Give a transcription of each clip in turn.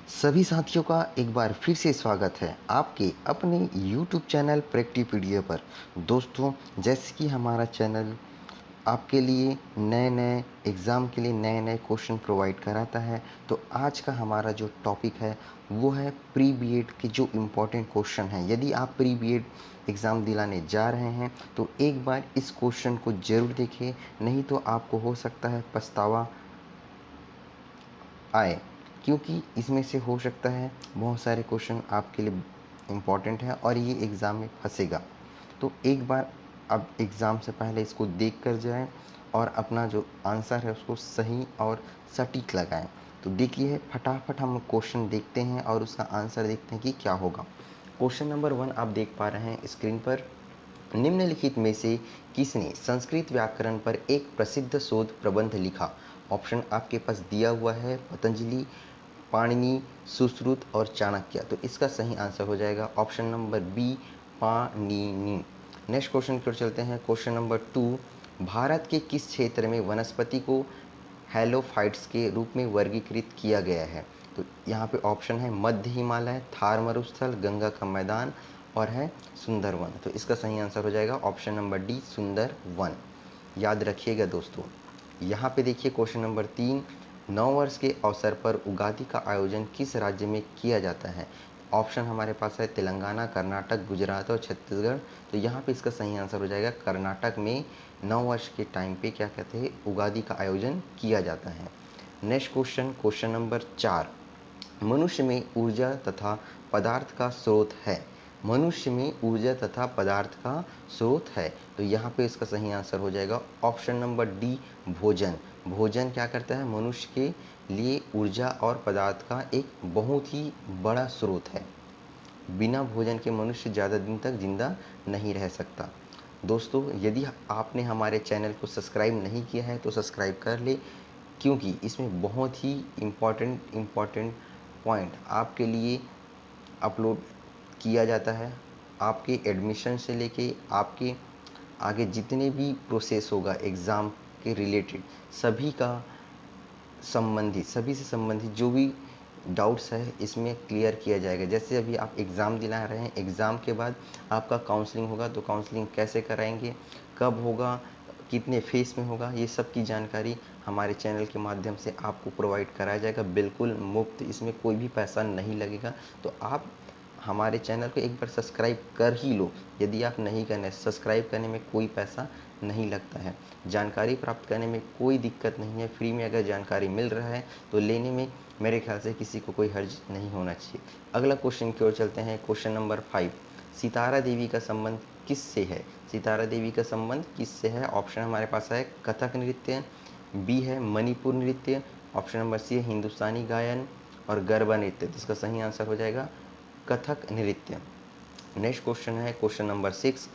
सभी साथियों का एक बार फिर से स्वागत है आपके अपने YouTube चैनल प्रैक्टिपीडिया पर। दोस्तों, जैसे कि हमारा चैनल आपके लिए नए-नए एग्ज़ाम के लिए नए-नए क्वेश्चन प्रोवाइड कराता है, तो आज का हमारा जो टॉपिक है वो है प्री बीएड के जो इम्पोर्टेंट क्वेश्चन हैं। यदि आप प्री बीएड एग्ज़ाम दिलाने जा रहे हैं तो एक बार इस क्वेश्चन को ज़रूर देखें, नहीं तो आपको हो सकता है पछतावा आए, क्योंकि इसमें से हो सकता है बहुत सारे क्वेश्चन आपके लिए इम्पॉर्टेंट हैं और ये एग्ज़ाम में फंसेगा। तो एक बार अब एग्ज़ाम से पहले इसको देख कर जाएँ और अपना जो आंसर है उसको सही और सटीक लगाएँ। तो देखिए, फटाफट हम क्वेश्चन देखते हैं और उसका आंसर देखते हैं कि क्या होगा। क्वेश्चन नंबर 1 आप देख पा रहे हैं स्क्रीन पर। निम्नलिखित में से किसने संस्कृत व्याकरण पर एक प्रसिद्ध शोध प्रबंध लिखा? ऑप्शन आपके पास दिया हुआ है पतंजलि, पाणिनि, सुश्रुत और चाणक्य। तो इसका सही आंसर हो जाएगा option number B, Panini. Next question की ओर चलते हैं। क्वेश्चन नंबर 2, भारत के किस क्षेत्र में वनस्पति को हैलोफाइट्स के रूप में वर्गीकृत किया गया है? तो यहाँ पे ऑप्शन है मध्य हिमालय, थार मरुस्थल, गंगा का मैदान और है सुंदरवन। तो इसका सही आंसर हो जाएगा ऑप्शन नंबर डी, सुंदरवन। याद रखिएगा दोस्तों। यहाँ पे देखिए क्वेश्चन नंबर 3, नववर्ष के अवसर पर उगादि का आयोजन किस राज्य में किया जाता है? ऑप्शन हमारे पास है तेलंगाना, कर्नाटक, गुजरात और छत्तीसगढ़। तो यहाँ पे इसका सही आंसर हो जाएगा कर्नाटक में नववर्ष के टाइम पे क्या कहते हैं, उगादि का आयोजन किया जाता है। नेक्स्ट क्वेश्चन, क्वेश्चन नंबर 4, मनुष्य में ऊर्जा तथा पदार्थ का स्रोत है। मनुष्य में ऊर्जा तथा पदार्थ का स्रोत है। तो यहाँ पे इसका सही आंसर हो जाएगा ऑप्शन नंबर डी, भोजन। भोजन क्या करता है, मनुष्य के लिए ऊर्जा और पदार्थ का एक बहुत ही बड़ा स्रोत है। बिना भोजन के मनुष्य ज़्यादा दिन तक जिंदा नहीं रह सकता। दोस्तों, यदि आपने हमारे चैनल को सब्सक्राइब नहीं किया है तो सब्सक्राइब कर ले, क्योंकि इसमें बहुत ही इम्पॉर्टेंट पॉइंट आपके लिए अपलोड किया जाता है। आपके एडमिशन से लेके आपके आगे जितने भी प्रोसेस होगा एग्ज़ाम के रिलेटेड, सभी से संबंधित जो भी डाउट्स है इसमें क्लियर किया जाएगा। जैसे अभी आप एग्ज़ाम दिला रहे हैं, एग्ज़ाम के बाद आपका काउंसलिंग होगा, तो काउंसलिंग कैसे कराएंगे, कब होगा, कितने फीस में होगा, ये सब की जानकारी हमारे चैनल के माध्यम से आपको प्रोवाइड कराया जाएगा, बिल्कुल मुफ्त। इसमें कोई भी पैसा नहीं लगेगा। तो आप हमारे चैनल को एक बार सब्सक्राइब कर ही लो। यदि आप नहीं करने, सब्सक्राइब करने में कोई पैसा नहीं लगता है। जानकारी प्राप्त करने में कोई दिक्कत नहीं है। फ्री में अगर जानकारी मिल रहा है तो लेने में मेरे ख्याल से किसी को कोई हर्ज नहीं होना चाहिए। अगला क्वेश्चन की ओर चलते हैं। क्वेश्चन नंबर 5, सितारा देवी का संबंध किससे है? सितारा देवी का संबंध किससे है? ऑप्शन हमारे पास है कथक नृत्य, बी है मणिपुर नृत्य, ऑप्शन नंबर सी है हिंदुस्तानी गायन और गरबा नृत्य। तो इसका सही आंसर हो जाएगा कथक नृत्य। नेक्स्ट क्वेश्चन है क्वेश्चन नंबर 6,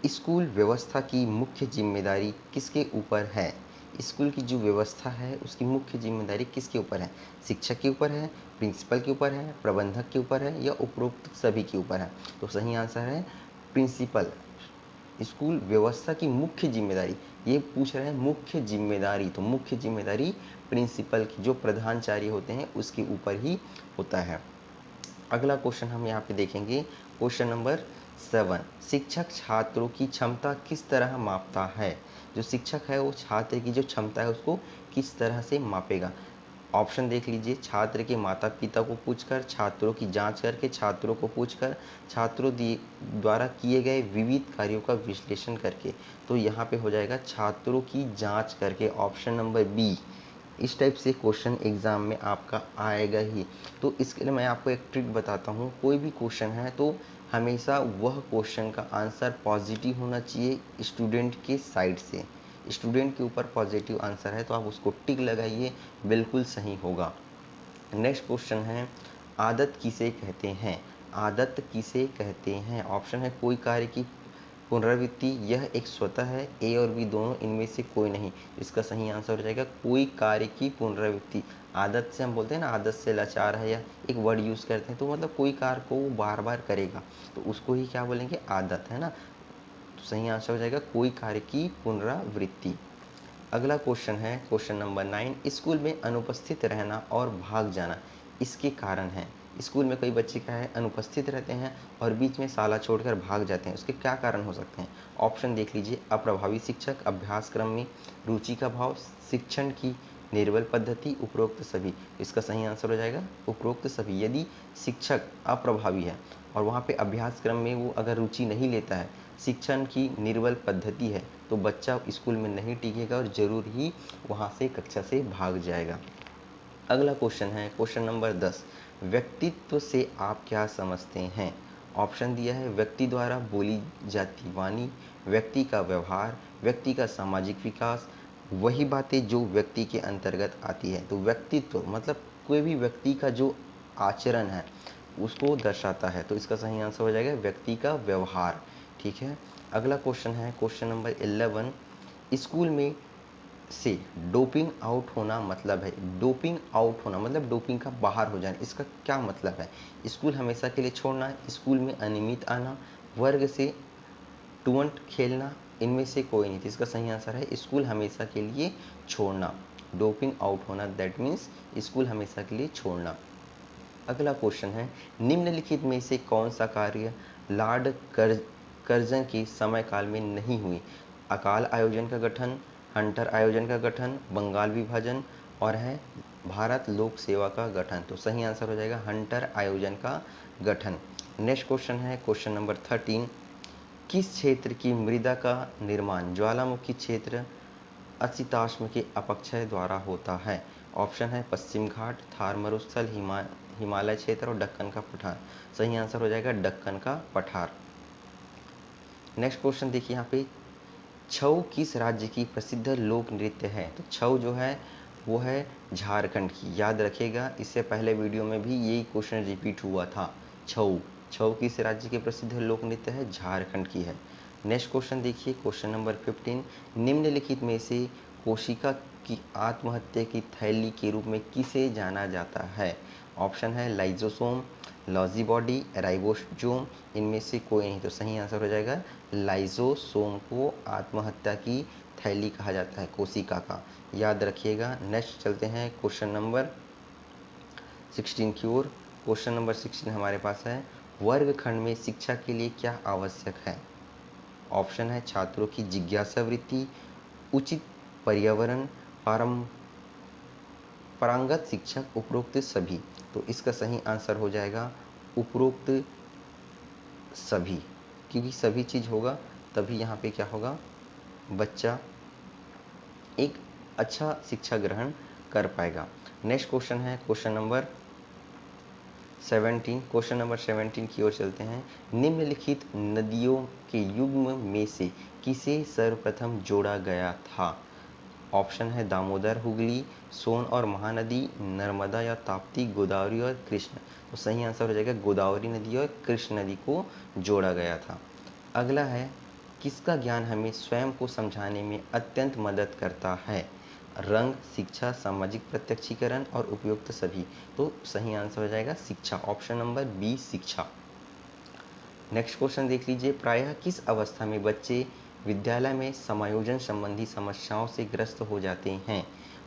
स्कूल व्यवस्था की मुख्य जिम्मेदारी किसके ऊपर है? स्कूल की जो व्यवस्था है उसकी मुख्य जिम्मेदारी किसके ऊपर है? शिक्षक के ऊपर है, प्रिंसिपल के ऊपर है, प्रबंधक के ऊपर है या उपरोक्त सभी के ऊपर है? तो सही आंसर है प्रिंसिपल। स्कूल व्यवस्था की मुख्य जिम्मेदारी, ये पूछ रहे हैं मुख्य जिम्मेदारी, तो मुख्य जिम्मेदारी प्रिंसिपल की, जो प्रधानाचार्य होते हैं उसके ऊपर ही होता है। अगला क्वेश्चन हम यहाँ पे देखेंगे। क्वेश्चन नंबर 7, शिक्षक छात्रों की क्षमता किस तरह मापता है? जो शिक्षक है वो छात्र की जो क्षमता है उसको किस तरह से मापेगा? ऑप्शन देख लीजिए, छात्र के माता पिता को पूछकर, छात्रों की जांच करके, छात्रों को पूछकर, छात्रों द्वारा किए गए विविध कार्यों का विश्लेषण करके। तो यहाँ पे हो जाएगा छात्रों की जांच करके, ऑप्शन नंबर बी। इस टाइप से क्वेश्चन एग्ज़ाम में आपका आएगा ही। तो इसके लिए मैं आपको एक ट्रिक बताता हूँ। कोई भी क्वेश्चन है तो हमेशा वह क्वेश्चन का आंसर पॉजिटिव होना चाहिए स्टूडेंट के साइड से। स्टूडेंट के ऊपर पॉजिटिव आंसर है तो आप उसको टिक लगाइए, बिल्कुल सही होगा। नेक्स्ट क्वेश्चन है, आदत किसे कहते हैं? आदत किसे कहते हैं? ऑप्शन है कोई कार्य की पुनरावृत्ति, यह एक स्वतः है, ए और बी दोनों, इनमें से कोई नहीं। इसका सही आंसर हो जाएगा कोई कार्य की पुनरावृत्ति। आदत से हम बोलते हैं ना, आदत से लाचार है, या एक वर्ड यूज़ करते हैं, तो मतलब कोई कार्य को वो बार बार करेगा तो उसको ही क्या बोलेंगे, आदत, है ना। तो सही आंसर हो जाएगा कोई कार्य की पुनरावृत्ति। अगला क्वेश्चन है क्वेश्चन नंबर 9, स्कूल में अनुपस्थित रहना और भाग जाना इसके कारण हैं। स्कूल में कई बच्चे क्या है अनुपस्थित रहते हैं और बीच में शाला छोड़कर भाग जाते हैं, उसके क्या कारण हो सकते हैं? ऑप्शन देख लीजिए, अप्रभावी शिक्षक, अभ्यासक्रम में रुचि का भाव, शिक्षण की निर्बल पद्धति, उपरोक्त सभी। इसका सही आंसर हो जाएगा उपरोक्त सभी। यदि शिक्षक अप्रभावी है और वहाँ पे अभ्यासक्रम में वो अगर रुचि नहीं लेता है, शिक्षण की निर्बल पद्धति है, तो बच्चा स्कूल में नहीं टिकेगा और ज़रूर ही वहाँ से कक्षा से भाग जाएगा। अगला क्वेश्चन है क्वेश्चन नंबर 10। व्यक्तित्व से आप क्या समझते हैं? ऑप्शन दिया है, व्यक्ति द्वारा बोली जाती वाणी, व्यक्ति का व्यवहार, व्यक्ति का सामाजिक विकास, वही बातें जो व्यक्ति के अंतर्गत आती है। तो व्यक्तित्व मतलब कोई भी व्यक्ति का जो आचरण है उसको दर्शाता है, तो इसका सही आंसर हो जाएगा व्यक्ति का व्यवहार। ठीक है। अगला क्वेश्चन है क्वेश्चन नंबर 11। स्कूल में से डोपिंग आउट होना मतलब है, डोपिंग आउट होना मतलब डोपिंग का बाहर हो जाना, इसका क्या मतलब है? स्कूल हमेशा के लिए छोड़ना, स्कूल में अनियमित आना, वर्ग से टूर्नामेंट खेलना, इनमें से कोई नहीं। तो इसका सही आंसर है स्कूल हमेशा के लिए छोड़ना। डोपिंग आउट होना दैट मीन्स स्कूल हमेशा के लिए छोड़ना। अगला क्वेश्चन है, निम्नलिखित में से कौन सा कार्य लॉर्ड कर्जन के समय काल में नहीं हुई? अकाल आयोजन का गठन, हंटर आयोजन का गठन, बंगाल विभाजन और है भारत लोक सेवा का गठन। तो सही आंसर हो जाएगा हंटर आयोजन का गठन। नेक्स्ट क्वेश्चन है क्वेश्चन नंबर 13। किस क्षेत्र की मृदा का निर्माण ज्वालामुखी क्षेत्र असिताश्म के अपक्षय द्वारा होता है? ऑप्शन है पश्चिम घाट, थार मरुस्थल, हिमालय क्षेत्र और दक्कन का पठार। सही आंसर हो जाएगा दक्कन का पठार। नेक्स्ट क्वेश्चन देखिए यहाँ पे, छऊ किस राज्य की प्रसिद्ध लोक नृत्य है? तो छऊ जो है वो है झारखंड की, याद रखिएगा, इससे पहले वीडियो में भी यही क्वेश्चन रिपीट हुआ था। छऊ छऊ किस राज्य की प्रसिद्ध लोक नृत्य है? झारखंड की है। नेक्स्ट क्वेश्चन देखिए क्वेश्चन नंबर 15। निम्नलिखित में से कोशिका की आत्महत्या की थैली के रूप में किसे जाना जाता है? ऑप्शन है लाइजोसोम, लॉजी बॉडी, राइबोसोम, इनमें से कोई नहीं। तो सही आंसर हो जाएगा लाइजोसोम को आत्महत्या की थैली कहा जाता है कोशिका का, याद रखिएगा। नेक्स्ट चलते हैं क्वेश्चन नंबर 16 की ओर। क्वेश्चन नंबर 16 हमारे पास है, वर्गखंड में शिक्षा के लिए क्या आवश्यक है? ऑप्शन है छात्रों की जिज्ञासा वृत्ति, उचित पर्यावरण, पारंगत शिक्षक, उपरोक्त सभी। तो इसका सही आंसर हो जाएगा उपरोक्त सभी, क्योंकि सभी चीज़ होगा तभी यहाँ पे क्या होगा, बच्चा एक अच्छा शिक्षा ग्रहण कर पाएगा। नेक्स्ट क्वेश्चन है क्वेश्चन नंबर 17। क्वेश्चन नंबर 17 की ओर चलते हैं। निम्नलिखित नदियों के युग्म में से किसे सर्वप्रथम जोड़ा गया था? ऑप्शन है दामोदर, हुगली, सोन और महानदी, नर्मदा या ताप्ती, गोदावरी और कृष्ण। तो सही आंसर हो जाएगा गोदावरी नदी और कृष्ण नदी को जोड़ा गया था। अगला है, किसका ज्ञान हमें स्वयं को समझाने में अत्यंत मदद करता है? रंग, शिक्षा, सामाजिक प्रत्यक्षीकरण और उपयुक्त सभी। तो सही आंसर हो जाएगा शिक्षा, ऑप्शन नंबर बी शिक्षा। नेक्स्ट क्वेश्चन देख लीजिए, प्रायः किस अवस्था में बच्चे विद्यालय में समायोजन संबंधी समस्याओं से ग्रस्त हो जाते हैं?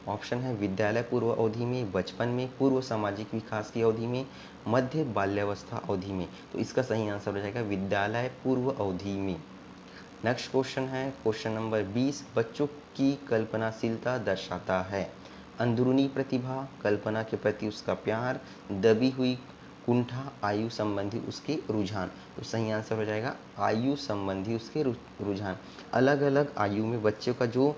ऑप्शन है विद्यालय पूर्व अवधि में, बचपन में, पूर्व सामाजिक विकास की अवधि में, मध्य बाल्यावस्था अवधि में। तो इसका सही आंसर हो जाएगा विद्यालय पूर्व अवधि में। नेक्स्ट क्वेश्चन है क्वेश्चन नंबर 20। बच्चों की कल्पनाशीलता दर्शाता है अंदरूनी प्रतिभा, कल्पना के प्रति उसका प्यार, दबी हुई कुंठा, आयु संबंधी उसके रुझान। तो सही आंसर हो जाएगा आयु संबंधी उसके रुझान। अलग अलग आयु में बच्चों का जो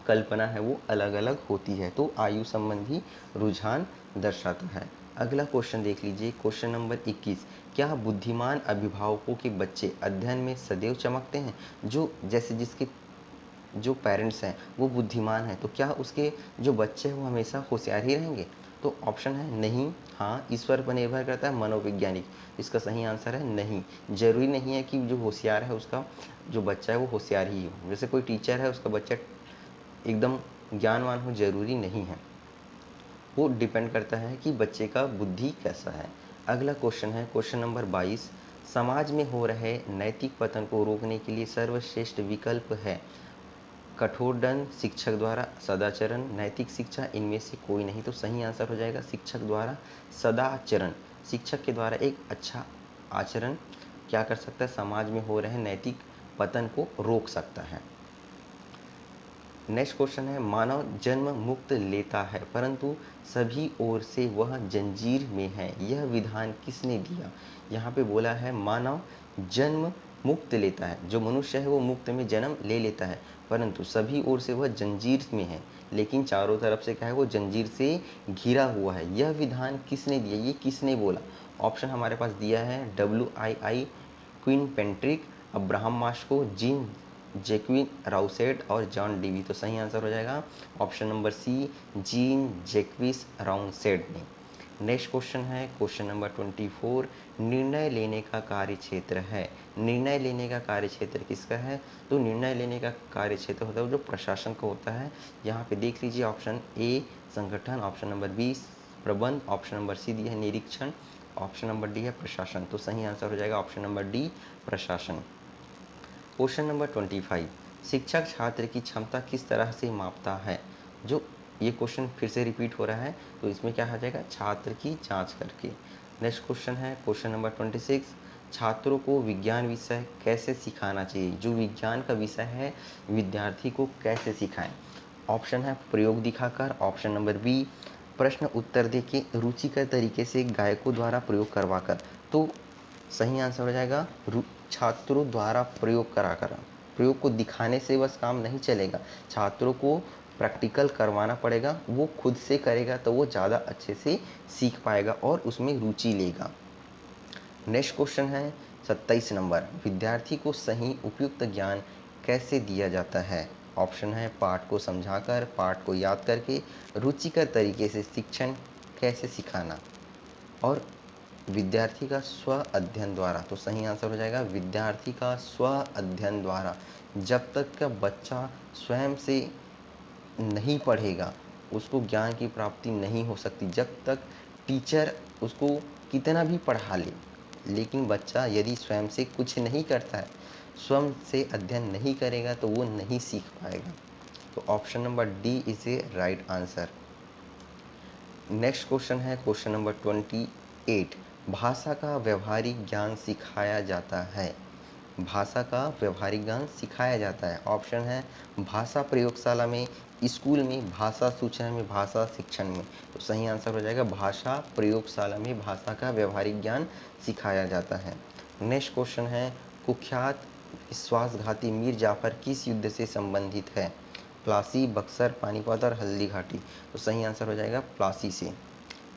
कल्पना है वो अलग अलग होती है, तो आयु संबंधी रुझान दर्शाता है। अगला क्वेश्चन देख लीजिए क्वेश्चन नंबर 21। क्या बुद्धिमान अभिभावकों के बच्चे अध्ययन में सदैव चमकते हैं? जो जैसे जिसके जो पेरेंट्स हैं वो बुद्धिमान हैं, तो क्या उसके जो बच्चे हैं वो हमेशा होशियार ही रहेंगे? तो ऑप्शन है नहीं, हाँ, ईश्वर पर निर्भर करता है, मनोवैज्ञानिक। इसका सही आंसर है नहीं। जरूरी नहीं है कि जो होशियार है उसका जो बच्चा है वो होशियार ही हो। जैसे कोई टीचर है उसका बच्चा एकदम ज्ञानवान हो, जरूरी नहीं है। वो डिपेंड करता है कि बच्चे का बुद्धि कैसा है। अगला क्वेश्चन है क्वेश्चन नंबर 22। समाज में हो रहे नैतिक पतन को रोकने के लिए सर्वश्रेष्ठ विकल्प है? कठोर दंड, शिक्षक द्वारा सदाचरण, नैतिक शिक्षा, इनमें से कोई नहीं। तो सही आंसर हो जाएगा शिक्षक द्वारा सदाचरण। शिक्षक के द्वारा एक अच्छा आचरण क्या कर सकता है, समाज में हो रहे नैतिक पतन को रोक सकता है। नेक्स्ट क्वेश्चन है, मानव जन्म मुक्त लेता है परंतु सभी ओर से वह जंजीर में है, यह विधान किसने दिया। यहाँ पे बोला है मानव जन्म मुक्त लेता है, जो मनुष्य है वो मुक्त में जन्म ले लेता है परंतु सभी ओर से वह जंजीर में है, लेकिन चारों तरफ से क्या है, वो जंजीर से घिरा हुआ है। यह विधान किसने दिया, ये किसने बोला। ऑप्शन हमारे पास दिया है WII, क्वीन पेंट्रिक, Abraham Maslow, Jean Jacques Rousseau और जॉन डीवी। तो सही आंसर हो जाएगा option number C, Jean Jacques Rousseau ने। नेक्स्ट क्वेश्चन है क्वेश्चन नंबर 24, निर्णय लेने का कार्य क्षेत्र है। निर्णय लेने का कार्य क्षेत्र किसका है, तो निर्णय लेने का कार्य क्षेत्र होता है जो प्रशासन का होता है। यहाँ पे देख लीजिए ऑप्शन ए संगठन, ऑप्शन नंबर बी प्रबंध, ऑप्शन नंबर सी दी है निरीक्षण, ऑप्शन नंबर डी है प्रशासन। तो सही आंसर हो जाएगा ऑप्शन नंबर डी प्रशासन। क्वेश्चन नंबर 25, शिक्षक छात्र की क्षमता किस तरह से मापता है। जो ये क्वेश्चन फिर से रिपीट हो रहा है तो इसमें क्या हो जाएगा, छात्र की जांच करके। नेक्स्ट क्वेश्चन है क्वेश्चन नंबर 26, छात्रों को विज्ञान विषय कैसे सिखाना चाहिए। जो विज्ञान का विषय है विद्यार्थी को कैसे सिखाएं। ऑप्शन है प्रयोग दिखाकर, ऑप्शन नंबर बी प्रश्न उत्तर देके, रुचिकर तरीके से गायकों द्वारा प्रयोग करवाकर। तो सही आंसर हो जाएगा छात्रों द्वारा प्रयोग कराकर। प्रयोग को दिखाने से बस काम नहीं चलेगा, छात्रों को प्रैक्टिकल करवाना पड़ेगा, वो खुद से करेगा तो वो ज़्यादा अच्छे से सीख पाएगा और उसमें रुचि लेगा। नेक्स्ट क्वेश्चन है 27 नंबर, विद्यार्थी को सही उपयुक्त ज्ञान कैसे दिया जाता है। ऑप्शन है पाठ को समझाकर, पाठ को याद करके, रुचिकर तरीके से शिक्षण कैसे सिखाना और विद्यार्थी का स्व अध्ययन द्वारा। तो सही आंसर हो जाएगा विद्यार्थी का स्व अध्ययन द्वारा। जब तक का बच्चा स्वयं से नहीं पढ़ेगा उसको ज्ञान की प्राप्ति नहीं हो सकती। जब तक टीचर उसको कितना भी पढ़ा ले, लेकिन बच्चा यदि स्वयं से कुछ नहीं करता है, स्वयं से अध्ययन नहीं करेगा तो वो नहीं सीख पाएगा। तो option number D is a right answer. Next question है क्वेश्चन नंबर 28, भाषा का व्यवहारिक ज्ञान सिखाया जाता है। भाषा का व्यवहारिक ज्ञान सिखाया जाता है। ऑप्शन है भाषा प्रयोगशाला में, स्कूल में, भाषा सूचना में, भाषा शिक्षण में। तो सही आंसर हो जाएगा भाषा प्रयोगशाला में भाषा का व्यवहारिक ज्ञान सिखाया जाता है। नेक्स्ट क्वेश्चन है कुख्यात विश्वासघाती मीर जाफर किस युद्ध से संबंधित है। प्लासी, बक्सर, पानीपत और हल्दी घाटी। तो सही आंसर हो जाएगा प्लासी से।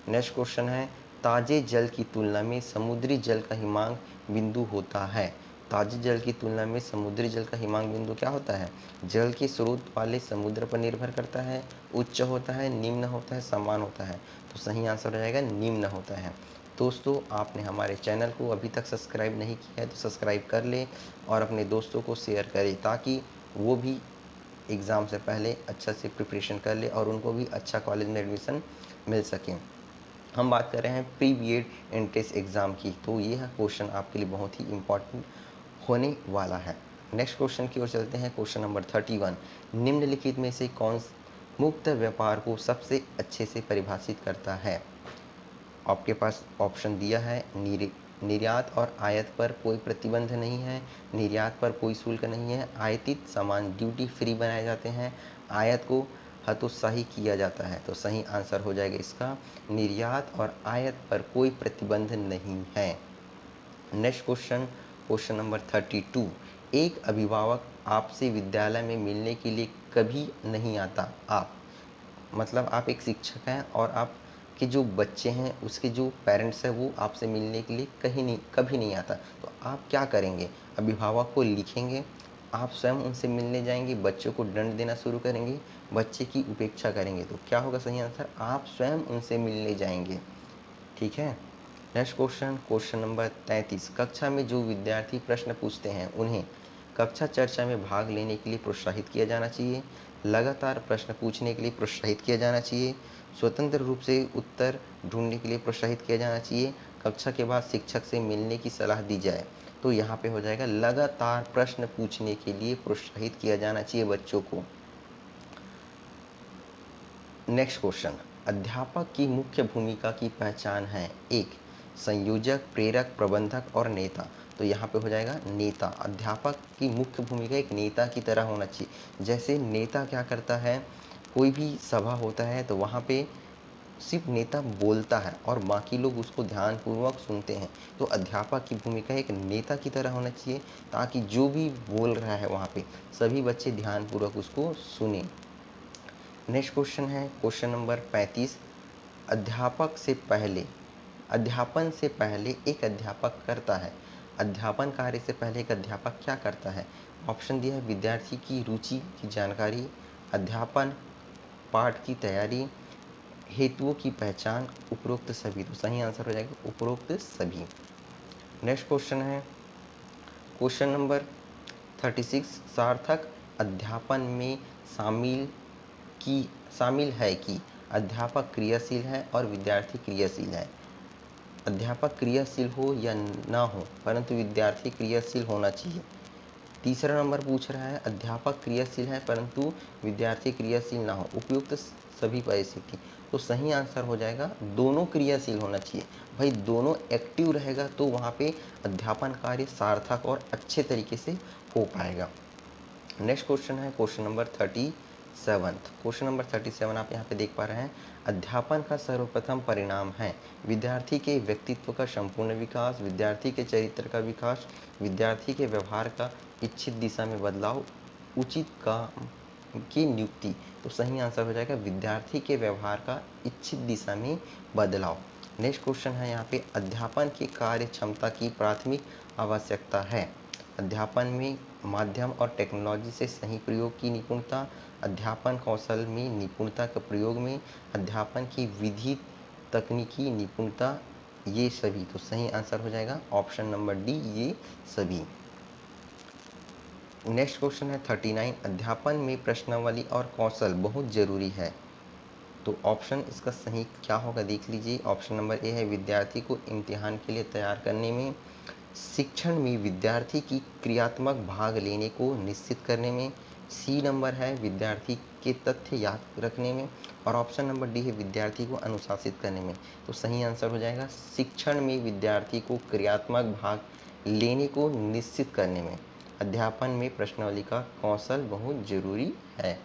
नेक्स्ट क्वेश्चन है ताजे जल की तुलना में समुद्री जल का हिमांक बिंदु होता है। ताजे जल की तुलना में समुद्री जल का हिमांक बिंदु क्या होता है, जल के स्रोत वाले समुद्र पर निर्भर करता है, उच्च होता है, निम्न होता है, समान होता है। तो सही आंसर हो जाएगा निम्न होता है। दोस्तों आपने हमारे चैनल को अभी तक सब्सक्राइब नहीं किया है तो सब्सक्राइब कर लें और अपने दोस्तों को शेयर करें ताकि वो भी एग्ज़ाम से पहले अच्छा से प्रिपरेशन कर ले और उनको भी अच्छा कॉलेज में एडमिशन मिल सके। हम बात कर रहे हैं प्री बीएड एंट्रेंस एग्ज़ाम की, तो यह क्वेश्चन आपके लिए बहुत ही इम्पोर्टेंट होने वाला है। नेक्स्ट क्वेश्चन की ओर चलते हैं क्वेश्चन नंबर 31, निम्नलिखित में से कौन मुक्त व्यापार को सबसे अच्छे से परिभाषित करता है। आपके पास ऑप्शन दिया है निर्यात और आयात पर कोई प्रतिबंध नहीं है, निर्यात पर कोई शुल्क नहीं है, आयातित सामान ड्यूटी फ्री बनाए जाते हैं, आयात को हतोत्साही किया जाता है। तो सही आंसर हो जाएगा इसका निर्यात और आयात पर कोई प्रतिबंध नहीं है। नेक्स्ट क्वेश्चन क्वेश्चन नंबर 32, एक अभिभावक आपसे विद्यालय में मिलने के लिए कभी नहीं आता। आप मतलब आप एक शिक्षक हैं और आपके जो बच्चे हैं उसके जो पेरेंट्स हैं वो आपसे मिलने के लिए कभी नहीं आता, तो आप क्या करेंगे, अभिभावक को लिखेंगे, आप स्वयं उनसे मिलने जाएंगे, बच्चों को दंड देना शुरू करेंगे, बच्चे की उपेक्षा करेंगे। तो क्या होगा सही आंसर, आप स्वयं उनसे मिलने जाएंगे। ठीक है। नेक्स्ट क्वेश्चन क्वेश्चन नंबर 33, कक्षा में जो विद्यार्थी प्रश्न पूछते हैं उन्हें कक्षा चर्चा में भाग लेने के लिए प्रोत्साहित किया जाना चाहिए, लगातार प्रश्न पूछने के लिए प्रोत्साहित किया जाना चाहिए, स्वतंत्र रूप से उत्तर ढूंढने के लिए प्रोत्साहित किया जाना चाहिए, कक्षा के बाद शिक्षक से मिलने की सलाह दी जाए। तो यहाँ पे हो जाएगा लगातार प्रश्न पूछने के लिए प्रोत्साहित किया जाना चाहिए बच्चों को। नेक्स्ट क्वेश्चन, अध्यापक की मुख्य भूमिका की पहचान है। एक, संयोजक, प्रेरक, प्रबंधक और नेता। तो यहाँ पे हो जाएगा नेता। अध्यापक की मुख्य भूमिका एक नेता की तरह होना चाहिए। जैसे नेता क्या करता है, कोई भी सभा होता है तो वहाँ पे सिर्फ नेता बोलता है और बाकी लोग उसको ध्यानपूर्वक सुनते हैं। तो अध्यापक की भूमिका एक नेता की तरह होना चाहिए, ताकि जो भी बोल रहा है वहाँ पे सभी बच्चे ध्यानपूर्वक उसको सुने। नेक्स्ट क्वेश्चन है क्वेश्चन नंबर 35, अध्यापक से पहले, अध्यापन से पहले एक अध्यापक करता है। अध्यापन कार्य से पहले एक अध्यापक क्या करता है? ऑप्शन दिया है, विद्यार्थी की रुचि की जानकारी, अध्यापन, पाठ की तैयारी, हेतुओं की पहचान, उपरोक्त सभी। तो सही आंसर हो जाएगा उपरोक्त सभी। नेक्स्ट क्वेश्चन है क्वेश्चन नंबर 36, सार्थक अध्यापन में शामिल शामिल है कि अध्यापक क्रियाशील है और विद्यार्थी क्रियाशील है। अध्यापक क्रियाशील हो या ना हो, परंतु विद्यार्थी क्रियाशील होना चाहिए। तीसरा नंबर पूछ रहा है, अध्यापक क्रियाशील है परंतु विद्यार्थी क्रियाशील ना हो, उपयुक्त सभी परिस्थिति। तो सही आंसर हो जाएगा दोनों क्रियाशील होना चाहिए। भाई दोनों एक्टिव रहेगा तो वहाँ पे अध्यापन कार्य सार्थक और अच्छे तरीके से हो पाएगा। नेक्स्ट क्वेश्चन है क्वेश्चन नंबर 37। क्वेश्चन नंबर 37 आप यहाँ पे देख पा रहे हैं, अध्यापन का सर्वप्रथम परिणाम है विद्यार्थी के व्यक्तित्व का संपूर्ण विकास, विद्यार्थी के चरित्र का विकास, विद्यार्थी के व्यवहार का इच्छित दिशा में बदलाव, उचित काम की नियुक्ति। तो सही आंसर हो जाएगा विद्यार्थी के व्यवहार का इच्छित दिशा में बदलाव। नेक्स्ट क्वेश्चन है यहाँ पे, अध्यापन की कार्य क्षमता की प्राथमिक आवश्यकता है। अध्यापन में माध्यम और टेक्नोलॉजी से सही प्रयोग की निपुणता, अध्यापन कौशल में निपुणता के प्रयोग में, अध्यापन की विधि तकनीकी निपुणता, ये सभी। तो सही आंसर हो जाएगा ऑप्शन नंबर डी, ये सभी। नेक्स्ट क्वेश्चन है 39, अध्यापन में प्रश्नावली और कौशल बहुत जरूरी है। तो ऑप्शन इसका सही क्या होगा देख लीजिए। ऑप्शन नंबर ए है, विद्यार्थी को इम्तिहान के लिए तैयार करने में, शिक्षण में विद्यार्थी की क्रियात्मक भाग लेने को निश्चित करने में, सी नंबर है विद्यार्थी के तथ्य याद रखने में, और ऑप्शन नंबर डी है विद्यार्थी को अनुशासित करने में। तो सही आंसर हो जाएगा शिक्षण में विद्यार्थी को क्रियात्मक भाग लेने को निश्चित करने में। अध्यापन में प्रश्नावली का कौशल बहुत जरूरी है।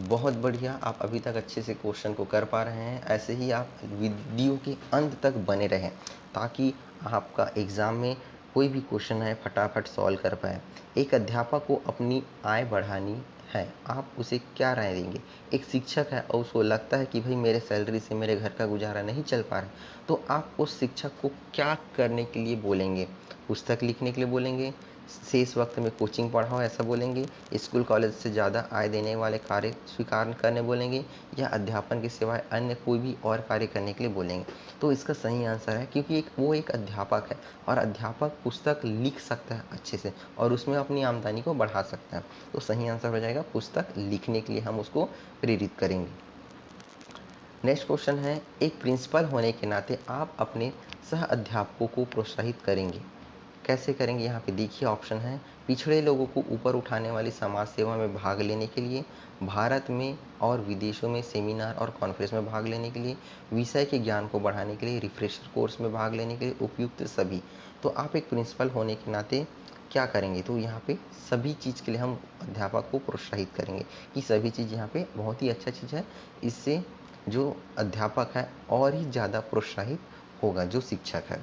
बहुत बढ़िया, आप अभी तक अच्छे से क्वेश्चन को कर पा रहे हैं। ऐसे ही आप वीडियो के अंत तक बने रहें ताकि आपका एग्ज़ाम में कोई भी क्वेश्चन है फटाफट सॉल्व कर पाए। एक अध्यापक को अपनी आय बढ़ानी है, आप उसे क्या राय देंगे? एक शिक्षक है और उसको लगता है कि भाई मेरे सैलरी से मेरे घर का गुजारा नहीं चल पा रहा, तो आप उस शिक्षक को क्या करने के लिए बोलेंगे? पुस्तक लिखने के लिए बोलेंगे, शेष वक्त में कोचिंग पढ़ाओ ऐसा बोलेंगे, स्कूल कॉलेज से ज़्यादा आय देने वाले कार्य स्वीकार करने बोलेंगे, या अध्यापन के सिवाय अन्य कोई भी और कार्य करने के लिए बोलेंगे? तो इसका सही आंसर है, क्योंकि वो एक अध्यापक है और अध्यापक पुस्तक लिख सकता है अच्छे से और उसमें अपनी आमदनी को बढ़ा सकता है। तो सही आंसर हो जाएगा पुस्तक लिखने के लिए हम उसको प्रेरित करेंगे। नेक्स्ट क्वेश्चन है, एक प्रिंसिपल होने के नाते आप अपने सह अध्यापकों को प्रोत्साहित करेंगे, कैसे करेंगे? यहाँ पे देखिए ऑप्शन है, पिछड़े लोगों को ऊपर उठाने वाली समाज सेवा में भाग लेने के लिए, भारत में और विदेशों में सेमिनार और कॉन्फ्रेंस में भाग लेने के लिए, विषय के ज्ञान को बढ़ाने के लिए, रिफ्रेशर कोर्स में भाग लेने के लिए, उपयुक्त सभी। तो आप एक प्रिंसिपल होने के नाते क्या करेंगे? तो यहाँ पे सभी चीज़ के लिए हम अध्यापक को प्रोत्साहित करेंगे कि सभी चीज़ यहाँ पे बहुत ही अच्छा चीज़ है। इससे जो अध्यापक है और ही ज़्यादा प्रोत्साहित होगा जो शिक्षक है।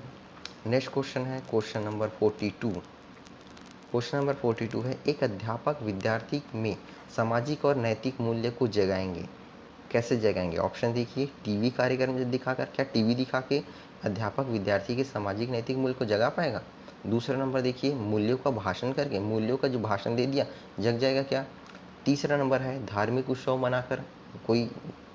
नेक्स्ट क्वेश्चन है क्वेश्चन नंबर 42। क्वेश्चन नंबर 42 है, एक अध्यापक विद्यार्थी में सामाजिक और नैतिक मूल्य को जगाएंगे, कैसे जगाएंगे? ऑप्शन देखिए, टीवी कार्यक्रम दिखाकर, क्या टीवी दिखा के अध्यापक विद्यार्थी के सामाजिक नैतिक मूल्य को जगा पाएगा? दूसरा नंबर देखिए, मूल्यों का भाषण करके, मूल्यों का जो भाषण दे दिया जग जाएगा क्या? तीसरा नंबर है धार्मिक उत्सव मनाकर, कोई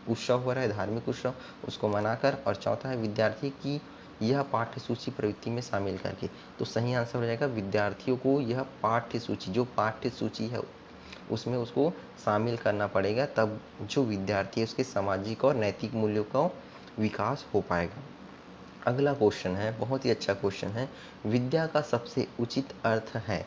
उत्सव हो रहा है धार्मिक उत्सव उसको मनाकर, और चौथा है विद्यार्थी की यह पाठ्य सूची प्रवृत्ति में शामिल करके। तो सही आंसर हो जाएगा विद्यार्थियों को यह पाठ्य सूची, जो पाठ्य सूची है उसमें उसको शामिल करना पड़ेगा, तब जो विद्यार्थी है उसके सामाजिक और नैतिक मूल्यों का विकास हो पाएगा। अगला क्वेश्चन है, बहुत ही अच्छा क्वेश्चन है। विद्या का सबसे उचित अर्थ है।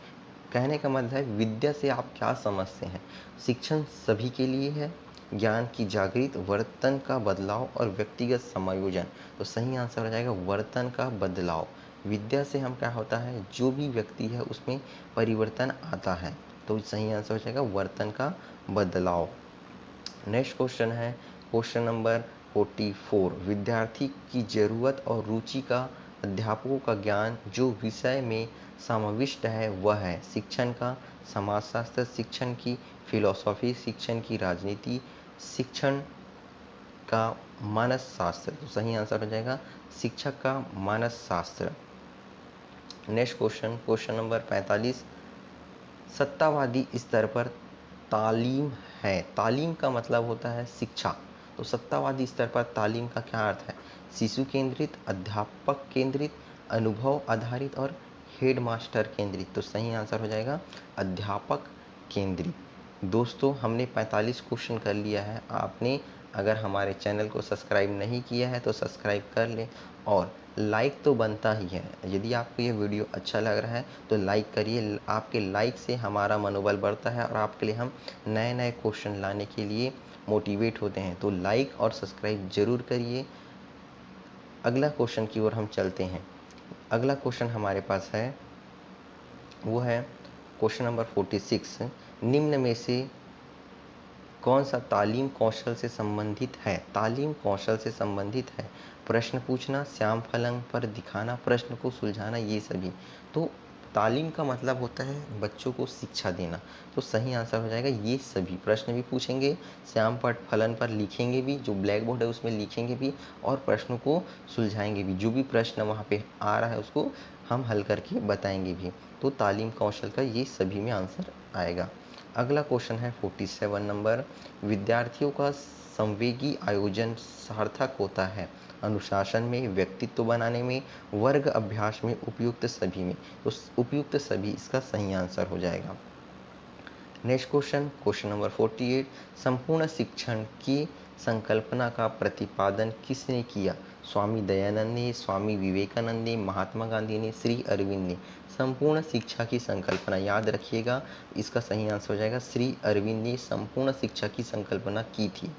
कहने का मतलब है विद्या से आप क्या समझते हैं? शिक्षण सभी के लिए है, ज्ञान की जागृत, वर्तन का बदलाव और व्यक्तिगत समायोजन। तो सही आंसर हो जाएगा वर्तन का बदलाव। विद्या से हम क्या होता है, जो भी व्यक्ति है उसमें परिवर्तन आता है। तो सही आंसर हो जाएगा वर्तन का बदलाव। नेक्स्ट क्वेश्चन है क्वेश्चन नंबर 44। विद्यार्थी की ज़रूरत और रुचि का अध्यापकों का ज्ञान जो विषय में समाविष्ट है वह है शिक्षण का समाजशास्त्र, शिक्षण की फिलॉसफी, शिक्षण की राजनीति, शिक्षण का मानस शास्त्र। तो सही आंसर हो जाएगा शिक्षक का मानस शास्त्र। Next question, question number 45। सत्तावादी स्तर पर तालीम है। तालीम का मतलब होता है शिक्षा। तो सत्तावादी स्तर पर तालीम का क्या अर्थ है? शिशु केंद्रित, अध्यापक केंद्रित, अनुभव आधारित और हेड मास्टर केंद्रित। तो सही आंसर हो जाएगा अध्यापक केंद्रित। दोस्तों हमने 45 क्वेश्चन कर लिया है। आपने अगर हमारे चैनल को सब्सक्राइब नहीं किया है तो सब्सक्राइब कर लें और लाइक तो बनता ही है। यदि आपको ये वीडियो अच्छा लग रहा है तो लाइक करिए। आपके लाइक से हमारा मनोबल बढ़ता है और आपके लिए हम नए नए क्वेश्चन लाने के लिए मोटिवेट होते हैं। तो लाइक और सब्सक्राइब ज़रूर करिए। अगला क्वेश्चन की ओर हम चलते हैं। अगला क्वेश्चन हमारे पास है, वो है क्वेश्चन नंबर 46। निम्न में से कौन सा तालीम कौशल से संबंधित है? तालीम कौशल से संबंधित है प्रश्न पूछना, श्याम फलक पर दिखाना, प्रश्न को सुलझाना, ये सभी। तो तालीम का मतलब होता है बच्चों को शिक्षा देना। तो सही आंसर हो जाएगा ये सभी। प्रश्न भी पूछेंगे, श्याम पर फलन पर लिखेंगे भी, जो ब्लैक बोर्ड है उसमें लिखेंगे भी और प्रश्नों को सुलझाएंगे भी। जो भी प्रश्न वहाँ पे आ रहा है उसको हम हल करके बताएंगे भी। तो तालीम कौशल का ये सभी में आंसर आएगा। अगला क्वेश्चन है 47 नंबर। विद्यार्थियों का संवेगी आयोजन सार्थक होता है अनुशासन में, व्यक्तित्व बनाने में, वर्ग अभ्यास में, उपयुक्त सभी में। तो उपयुक्त सभी इसका सही आंसर हो जाएगा। Next question, question number 48। संपूर्ण शिक्षण की संकल्पना का प्रतिपादन किसने किया? स्वामी दयानंद ने, स्वामी विवेकानंद ने, महात्मा गांधी ने, श्री अरविंद ने। संपूर्ण शिक्षा की संकल्पना याद रखिएगा, इसका सही आंसर हो जाएगा श्री अरविंद ने संपूर्ण शिक्षा की संकल्पना की थी।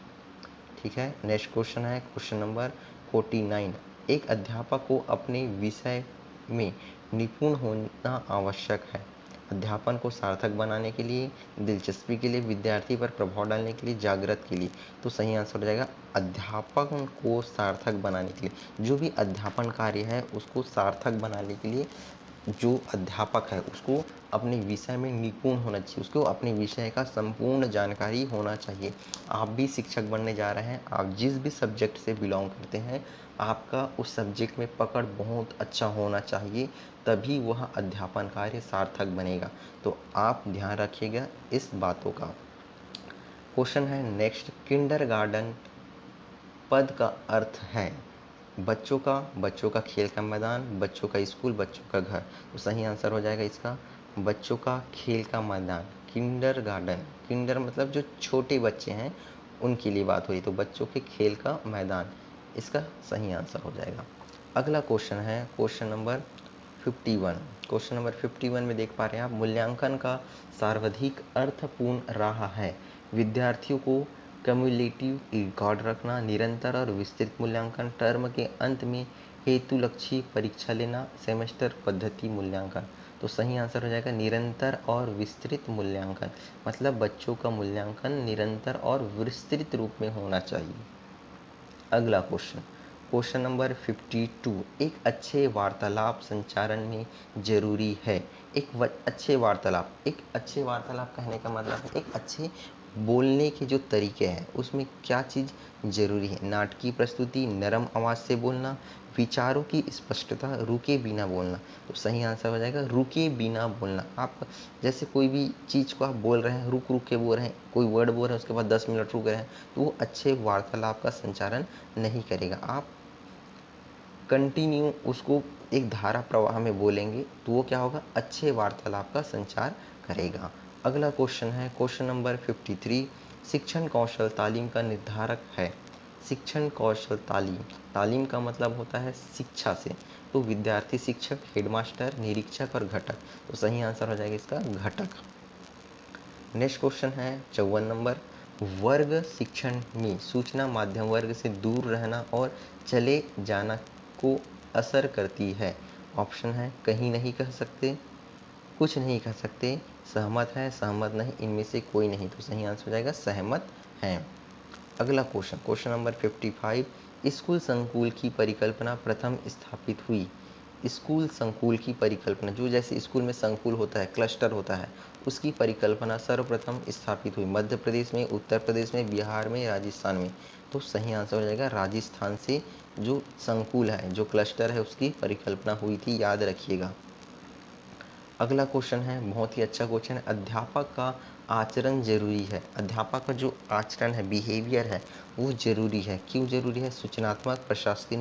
ठीक है, नेक्स्ट क्वेश्चन है क्वेश्चन नंबर 49। एक अध्यापक को अपने विषय में निपुण होना आवश्यक है अध्यापन को सार्थक बनाने के लिए, दिलचस्पी के लिए, विद्यार्थी पर प्रभाव डालने के लिए, जागृत के लिए। तो सही आंसर हो जाएगा अध्यापन को सार्थक बनाने के लिए। जो भी अध्यापन कार्य है उसको सार्थक बनाने के लिए जो अध्यापक है उसको अपने विषय में निपुण होना चाहिए, उसको अपने विषय का संपूर्ण जानकारी होना चाहिए। आप भी शिक्षक बनने जा रहे हैं, आप जिस भी सब्जेक्ट से बिलोंग करते हैं, आपका उस सब्जेक्ट में पकड़ बहुत अच्छा होना चाहिए, तभी वह अध्यापन कार्य सार्थक बनेगा। तो आप ध्यान रखिएगा इस बातों का। क्वेश्चन है नेक्स्ट, किंडरगार्टन पद का अर्थ है बच्चों का खेल का मैदान, बच्चों का स्कूल, बच्चों का घर। तो सही आंसर हो जाएगा इसका बच्चों का खेल का मैदान, किंडरगार्टन। किंडर मतलब जो छोटे बच्चे हैं उनके लिए बात हुई, तो बच्चों के खेल का मैदान इसका सही आंसर हो जाएगा। अगला क्वेश्चन है क्वेश्चन नंबर 51। क्वेश्चन नंबर 51 में देख पा रहे हैं आप, मूल्यांकन का सर्वाधिक अर्थपूर्ण रहा है विद्यार्थियों को क्यूमुलेटिव रिकॉर्ड रखना, निरंतर और विस्तृत मूल्यांकन, टर्म के अंत में हेतुलक्षी परीक्षा लेना, सेमेस्टर पद्धति मूल्यांकन। तो सही आंसर हो जाएगा निरंतर और विस्तृत मूल्यांकन। मतलब बच्चों का मूल्यांकन निरंतर और विस्तृत रूप में होना चाहिए। अगला क्वेश्चन, क्वेश्चन नंबर 52। एक अच्छे वार्तालाप संचारण में जरूरी है। अच्छे वार्तालाप कहने का मतलब है एक अच्छे बोलने के जो तरीके हैं उसमें क्या चीज़ जरूरी है? नाटकीय प्रस्तुति, नरम आवाज़ से बोलना, विचारों की स्पष्टता, रुके बिना बोलना। तो सही आंसर हो जाएगा रुके बिना बोलना। आप जैसे कोई भी चीज़ को आप बोल रहे हैं, रुक रुक के बोल रहे हैं, कोई वर्ड बोल रहे हैं उसके बाद 10 मिनट रुक रहे हैं, तो वो अच्छे वार्तालाप का संचारण नहीं करेगा। आप कंटिन्यू उसको एक धारा प्रवाह में बोलेंगे तो वो क्या होगा? अच्छे वार्तालाप का संचार करेगा। अगला क्वेश्चन है क्वेश्चन नंबर 53। शिक्षण कौशल तालीम का निर्धारक है। शिक्षण कौशल तालीम, तालीम का मतलब होता है शिक्षा से, तो विद्यार्थी, शिक्षक, हेडमास्टर, निरीक्षक और घटक, तो सही आंसर हो जाएगा इसका घटक। नेक्स्ट क्वेश्चन है 54 नंबर, वर्ग शिक्षण में सूचना माध्यम वर्ग से दूर रहना और चले जाना को असर करती है। ऑप्शन है कहीं नहीं कह सकते, कुछ नहीं कह सकते, सहमत है, सहमत नहीं, इनमें से कोई नहीं, तो सही आंसर हो जाएगा सहमत है। अगला क्वेश्चन, क्वेश्चन नंबर 55, स्कूल संकुल की परिकल्पना प्रथम स्थापित हुई। स्कूल संकुल की परिकल्पना, जो जैसे स्कूल में संकुल होता है, क्लस्टर होता है, उसकी परिकल्पना सर्वप्रथम स्थापित हुई मध्य प्रदेश में, उत्तर प्रदेश में, बिहार में, राजस्थान में, तो सही आंसर हो जाएगा राजस्थान से जो संकुल है, जो क्लस्टर है, उसकी परिकल्पना हुई थी, याद रखिएगा। अगला क्वेश्चन है बहुत ही अच्छा क्वेश्चन है, अध्यापक का आचरण जरूरी है। अध्यापक का जो आचरण है, बिहेवियर है, वो जरूरी है। क्यों जरूरी है? सूचनात्मक, प्रशासकीय,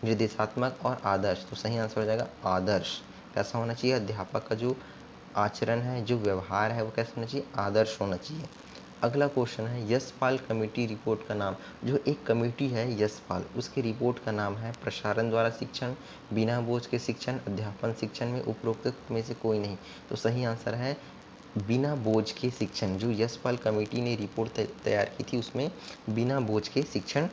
निर्देशात्मक और आदर्श, तो सही आंसर हो जाएगा आदर्श। कैसा होना चाहिए? अध्यापक का जो आचरण है, जो व्यवहार है, वो कैसा होना चाहिए? आदर्श होना चाहिए। अगला क्वेश्चन है यशपाल कमेटी रिपोर्ट का नाम, जो एक कमेटी है यशपाल, उसकी रिपोर्ट का नाम है प्रसारण द्वारा शिक्षण, बिना बोझ के शिक्षण, अध्यापन शिक्षण में उपरोक्त में से कोई नहीं, तो सही आंसर है बिना बोझ के शिक्षण। जो यशपाल कमेटी ने रिपोर्ट तैयार की थी, उसमें बिना बोझ के शिक्षण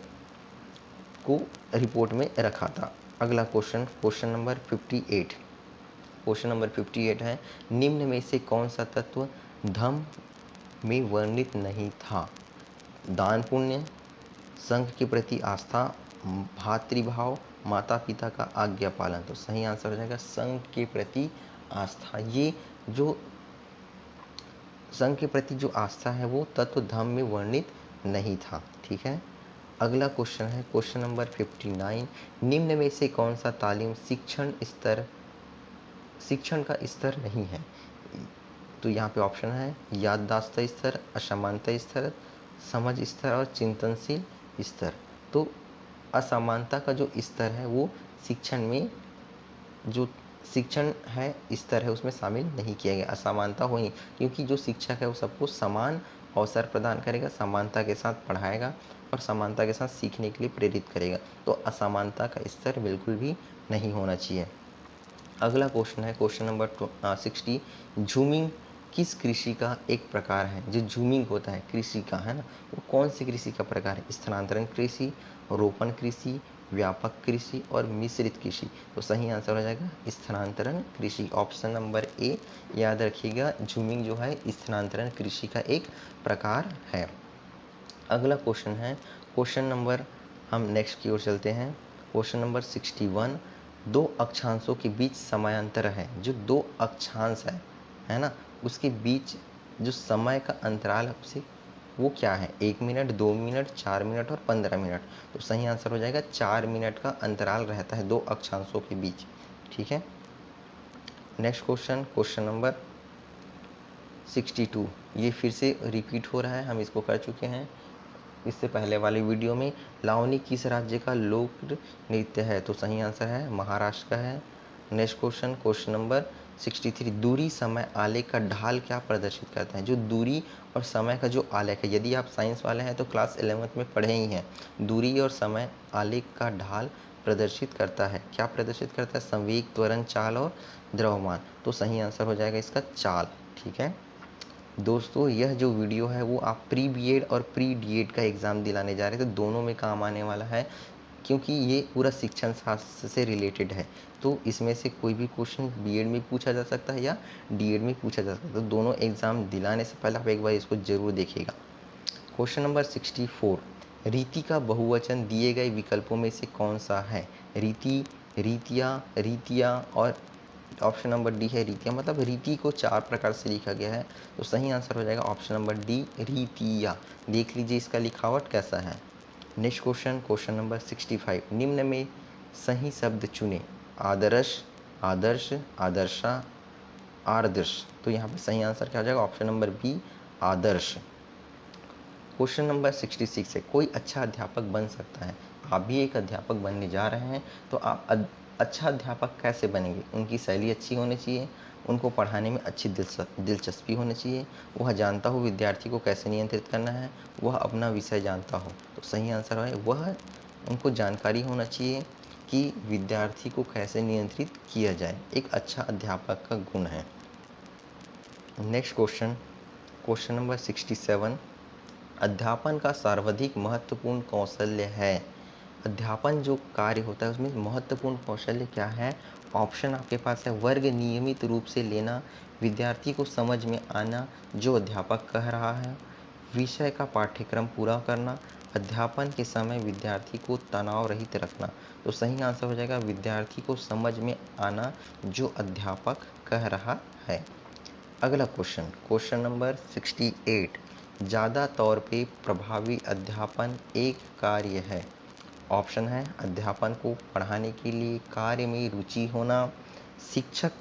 को रिपोर्ट में रखा था। अगला question, question number 58, question number 58 है निम्न में से कौन सा तत्व धम्म में वर्णित नहीं था? दान पुण्य, संघ के प्रति आस्था, भातृभाव, माता पिता का आज्ञा पालन, तो सही आंसर हो जाएगा संघ के प्रति आस्था। ये जो संघ के प्रति जो आस्था है, वो तत्व धम्म में वर्णित नहीं था। ठीक है। अगला क्वेश्चन है क्वेश्चन नंबर 59, निम्न में से कौन सा तालीम शिक्षण का स्तर नहीं है? तो यहाँ पे ऑप्शन है याददाश्त स्तर, असमानता स्तर, समझ स्तर और चिंतनशील स्तर। तो असमानता का जो स्तर है, वो शिक्षण में जो शिक्षण है स्तर है, उसमें शामिल नहीं किया गया। असमानता हो ही, क्योंकि जो शिक्षक है वो सबको समान अवसर प्रदान करेगा, समानता के साथ पढ़ाएगा और समानता के साथ सीखने के लिए प्रेरित करेगा, तो असमानता का स्तर बिल्कुल भी नहीं होना चाहिए। अगला क्वेश्चन है क्वेश्चन नंबर 60, झूमिंग किस कृषि का एक प्रकार है? जो झूमिंग होता है कृषि का, है ना, वो कौन सी कृषि का प्रकार है? स्थानांतरण कृषि, रोपण कृषि, व्यापक कृषि और मिश्रित कृषि, तो सही आंसर हो जाएगा स्थानांतरण कृषि। ऑप्शन नंबर ए याद रखिएगा, झूमिंग जो है स्थानांतरण कृषि का एक प्रकार है। अगला क्वेश्चन है क्वेश्चन नंबर, हम नेक्स्ट की ओर चलते हैं, क्वेश्चन नंबर 61, दो अक्षांशों के बीच समायांतर है। जो दो अक्षांश है ना, उसके बीच जो समय का अंतराल है उसे वो क्या है? 1 मिनट, 2 मिनट, 4 मिनट और 15 मिनट, तो सही आंसर हो जाएगा 4 मिनट का अंतराल रहता है दो अक्षांशों के बीच। ठीक है। नेक्स्ट क्वेश्चन, क्वेश्चन नंबर 62, ये फिर से रिपीट हो रहा है, हम इसको कर चुके हैं इससे पहले वाली वीडियो में। लावनी किस राज्य का लोक नृत्य है? तो सही आंसर है महाराष्ट्र का है। नेक्स्ट क्वेश्चन, क्वेश्चन नंबर 63, दूरी समय आलेख का ढाल क्या प्रदर्शित करता है? जो दूरी और समय का जो आलेख है, यदि आप साइंस वाले हैं तो क्लास 11th में पढ़े ही हैं, दूरी और समय आलेख का ढाल प्रदर्शित करता है। क्या प्रदर्शित करता है? संवेग, त्वरण, चाल और द्रव्यमान, तो सही आंसर हो जाएगा इसका चाल। ठीक है दोस्तों, यह जो वीडियो है वो आप प्री बीएड और प्री डीएड का एग्ज़ाम दिलाने जा रहे थे, तो दोनों में काम आने वाला है, क्योंकि ये पूरा शिक्षण शास्त्र से रिलेटेड है। तो इसमें से कोई भी क्वेश्चन बीएड में पूछा जा सकता है या डीएड में पूछा जा सकता है, तो दोनों एग्ज़ाम दिलाने से पहले आप एक बार इसको ज़रूर देखिएगा। क्वेश्चन नंबर 64, रीति का बहुवचन दिए गए विकल्पों में से कौन सा है? रीति, रीतियाँ, रीतियाँ और ऑप्शन नंबर डी है रीतियाँ, मतलब रीति को 4 प्रकार से लिखा गया है, तो सही आंसर हो जाएगा ऑप्शन नंबर डी रीतियाँ। देख लीजिए इसका लिखावट कैसा है। नेक्स्ट क्वेश्चन, क्वेश्चन नंबर 65, निम्न में सही शब्द चुने। आदर्श, आदर्श, आदर्शा, आदर्श, तो यहाँ पे सही आंसर क्या हो जाएगा? ऑप्शन नंबर बी आदर्श। क्वेश्चन नंबर 66 है, कोई अच्छा अध्यापक बन सकता है? आप भी एक अध्यापक बनने जा रहे हैं, तो आप अच्छा अध्यापक कैसे बनेंगे? उनकी शैली अच्छी होनी चाहिए, उनको पढ़ाने में अच्छी दिलचस्पी होनी चाहिए, वह जानता हो विद्यार्थी को कैसे नियंत्रित करना है, वह अपना विषय जानता हो। तो सही आंसर है वह उनको जानकारी होना चाहिए कि विद्यार्थी को कैसे नियंत्रित किया जाए, एक अच्छा अध्यापक का गुण है। नेक्स्ट क्वेश्चन, क्वेश्चन नंबर 67, अध्यापन का सर्वाधिक महत्वपूर्ण कौशल्य है। अध्यापन जो कार्य होता है उसमें महत्वपूर्ण कौशल्य क्या है? ऑप्शन आपके पास है, वर्ग नियमित रूप से लेना, विद्यार्थी को समझ में आना जो अध्यापक कह रहा है, विषय का पाठ्यक्रम पूरा करना, अध्यापन के समय विद्यार्थी को तनाव रहित रखना। तो सही आंसर हो जाएगा विद्यार्थी को समझ में आना जो अध्यापक कह रहा है। अगला क्वेश्चन, क्वेश्चन नंबर 68, ज़्यादा तौर पे प्रभावी अध्यापन एक कार्य है। ऑप्शन है, अध्यापन को पढ़ाने के लिए कार्य में रुचि होना, शिक्षक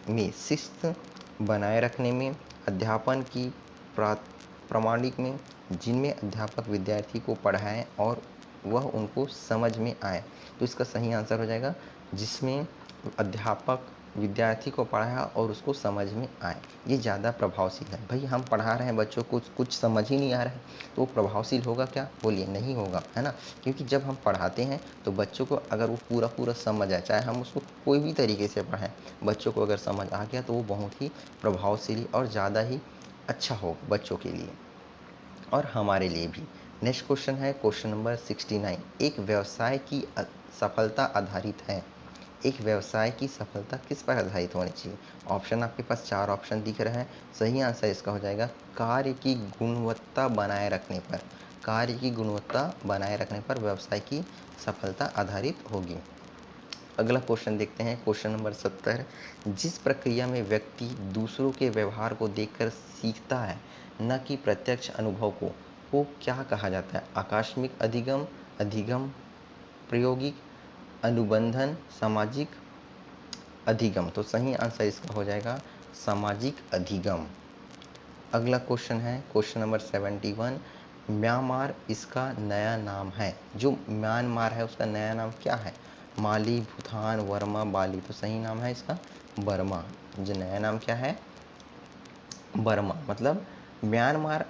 में शिस्त बनाए रखने में, अध्यापन की प्रामाणिक में, जिनमें अध्यापक विद्यार्थी को पढ़ाएं और वह उनको समझ में आए। तो इसका सही आंसर हो जाएगा जिसमें अध्यापक विद्यार्थी को पढ़ाया और उसको समझ में आए, ये ज़्यादा प्रभावशील है। भाई हम पढ़ा रहे हैं बच्चों को, कुछ समझ ही नहीं आ रहा है तो वो प्रभावशील होगा क्या? बोलिए, नहीं होगा, है ना। क्योंकि जब हम पढ़ाते हैं तो बच्चों को अगर वो पूरा पूरा समझ आए, चाहे हम उसको कोई भी तरीके से पढ़ाएं, बच्चों को अगर समझ आ गया तो वो बहुत ही प्रभावशील और ज़्यादा ही अच्छा हो बच्चों के लिए और हमारे लिए भी। नेक्स्ट क्वेश्चन है क्वेश्चन नंबर 69, एक व्यवसाय की सफलता आधारित है। एक व्यवसाय की सफलता किस पर आधारित होनी चाहिए? ऑप्शन आपके पास 4 ऑप्शन दिख रहे हैं। सही आंसर इसका हो जाएगा कार्य की गुणवत्ता बनाए रखने पर। कार्य की गुणवत्ता बनाए रखने पर व्यवसाय की सफलता आधारित होगी। अगला क्वेश्चन देखते हैं, क्वेश्चन नंबर 70, जिस प्रक्रिया में व्यक्ति दूसरों के व्यवहार को देखकर सीखता है न कि प्रत्यक्ष अनुभव को क्या कहा जाता है? आकस्मिक अधिगम, अधिगम प्रायोगिक, अनुबंधन, सामाजिक अधिगम। तो सही आंसर इसका हो जाएगा सामाजिक अधिगम। अगला क्वेश्चन है क्वेश्चन नंबर 71, म्यांमार इसका नया नाम है। जो म्यांमार है उसका नया नाम क्या है? माली, भूटान, वर्मा, बाली। तो सही नाम है इसका बर्मा। जो नया नाम क्या है? बर्मा। मतलब म्यांमार